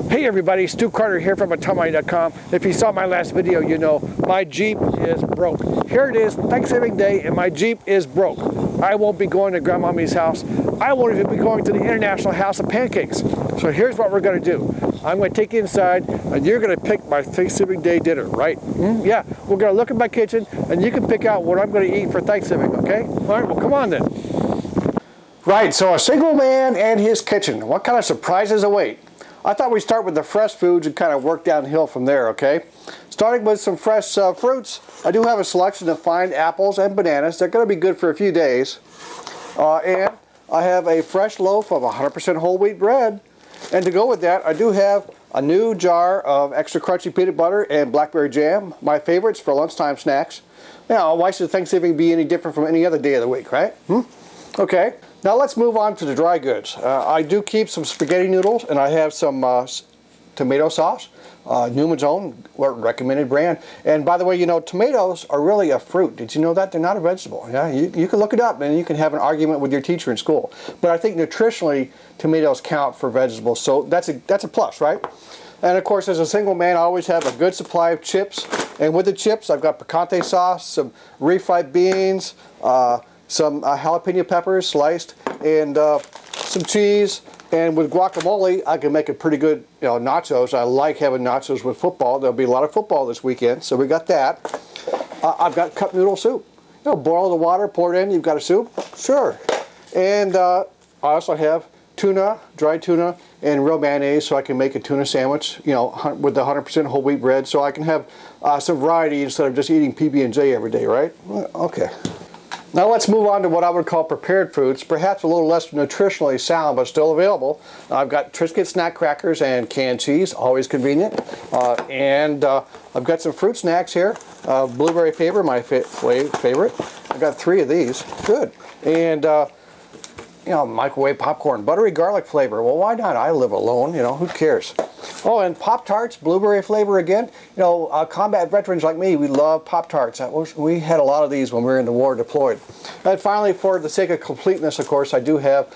Hey everybody, Stu Carter here from Automobile.com. If you saw my last video, you know my Jeep is broke. Here it is, Thanksgiving Day, and my Jeep is broke. I won't be going to Grandmommy's house. I won't even be going to the International House of Pancakes. So here's what we're going to do. I'm going to take you inside, and you're going to pick my Thanksgiving Day dinner, right? Yeah, we're going to look at my kitchen, and you can pick out what I'm going to eat for Thanksgiving, okay? All right, well, come on then. Right, so a single man and his kitchen. What kind of surprises await? I thought we'd start with the fresh foods and kind of work downhill from there, okay? Starting with some fresh fruits, I do have a selection of fine apples and bananas. They're going to be good for a few days. And I have a fresh loaf of 100% whole wheat bread. And to go with that, I do have a new jar of extra crunchy peanut butter and blackberry jam, my favorites for lunchtime snacks. Now, why should Thanksgiving be any different from any other day of the week, right? Okay. Now let's move on to the dry goods. I do keep some spaghetti noodles, and I have some tomato sauce, Newman's Own recommended brand. And by the way, you know, tomatoes are really a fruit. Did you know that? They're not a vegetable. Yeah, you can look it up, and you can have an argument with your teacher in school. But I think nutritionally, tomatoes count for vegetables, so that's a plus, right? And of course, as a single man, I always have a good supply of chips. And with the chips, I've got picante sauce, some refried beans, some jalapeno peppers sliced, and some cheese. And with guacamole, I can make a pretty good, you know, nachos. I like having nachos with football. There'll be a lot of football this weekend, so we got that. I've got cup noodle soup. You know, boil the water, pour it in, you've got a soup. Sure. And I also have tuna, dried tuna, and real mayonnaise, so I can make a tuna sandwich, you know, with the 100% whole wheat bread, so I can have some variety instead of just eating PB&J every day, right? Okay. Now let's move on to what I would call prepared foods, perhaps a little less nutritionally sound, but still available. I've got Triscuit snack crackers and canned cheese, always convenient. And I've got some fruit snacks here. Blueberry Favor, my favorite. I've got 3 of these. Good. And you know, microwave popcorn, buttery garlic flavor. Well, why not? I live alone, you know, who cares? Oh, and Pop-Tarts, blueberry flavor again. You know, combat veterans like me, we love Pop-Tarts. We had a lot of these when we were in the war deployed. And finally, for the sake of completeness, of course, I do have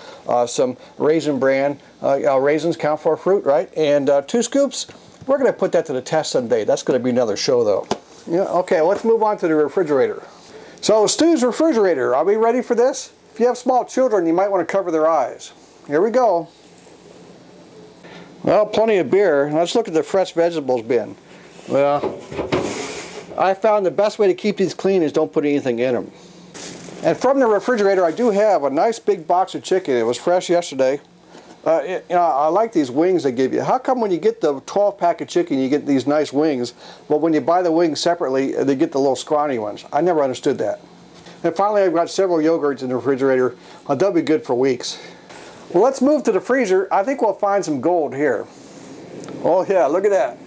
some Raisin Bran. Raisins count for fruit, right? And 2 scoops. We're going to put that to the test someday. That's going to be another show, though. Yeah, okay, let's move on to the refrigerator. So, Stu's refrigerator. Are we ready for this? If you have small children, you might want to cover their eyes. Here we go. Well, plenty of beer. Let's look at the fresh vegetables bin. Well, I found the best way to keep these clean is don't put anything in them. And from the refrigerator, I do have a nice big box of chicken. It was fresh yesterday. You know, I like these wings they give you. How come when you get the 12-pack of chicken, you get these nice wings, but when you buy the wings separately, they get the little scrawny ones? I never understood that. And finally, I've got several yogurts in the refrigerator. They'll be good for weeks. Well, let's move to the freezer. I think we'll find some gold here. Oh yeah, look at that.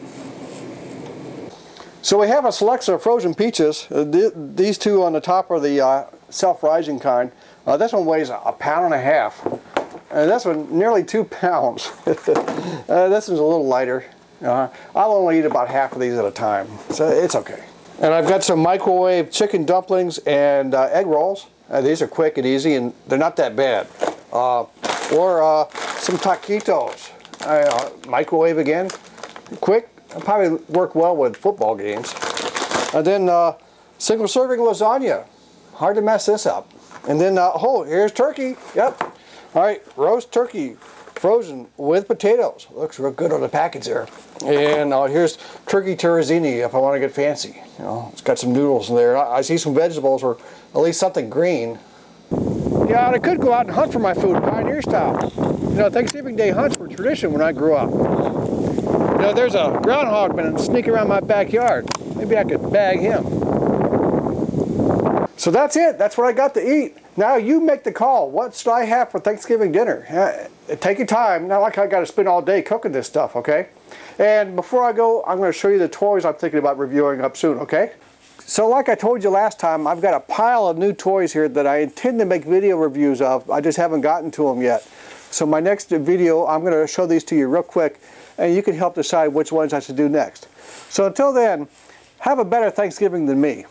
So we have a selection of frozen peaches. These 2 on the top are the self-rising kind. This one weighs 1.5 pounds. And this one nearly 2 pounds. This one's a little lighter. I'll only eat about half of these at a time, so it's okay. And I've got some microwave chicken dumplings and egg rolls. These are quick and easy, and they're not that bad. Or some taquitos. Microwave again, quick. It'll probably work well with football games. And then single serving lasagna. Hard to mess this up. And then, oh, here's turkey. Yep. All right, roast turkey, frozen with potatoes. Looks real good on the package there. And here's turkey terrazzini if I want to get fancy. You know, it's got some noodles in there. I see some vegetables or at least something green. Yeah, and I could go out and hunt for my food, pioneer style. You know, Thanksgiving Day hunts were tradition when I grew up. You know, there's a groundhog been sneaking around my backyard. Maybe I could bag him. So that's it. That's what I got to eat. Now you make the call. What should I have for Thanksgiving dinner? Take your time. Not like I got to spend all day cooking this stuff, okay? And before I go, I'm going to show you the toys I'm thinking about reviewing up soon, okay? So like I told you last time, I've got a pile of new toys here that I intend to make video reviews of. I just haven't gotten to them yet. So my next video, I'm going to show these to you real quick, and you can help decide which ones I should do next. So until then, have a better Thanksgiving than me.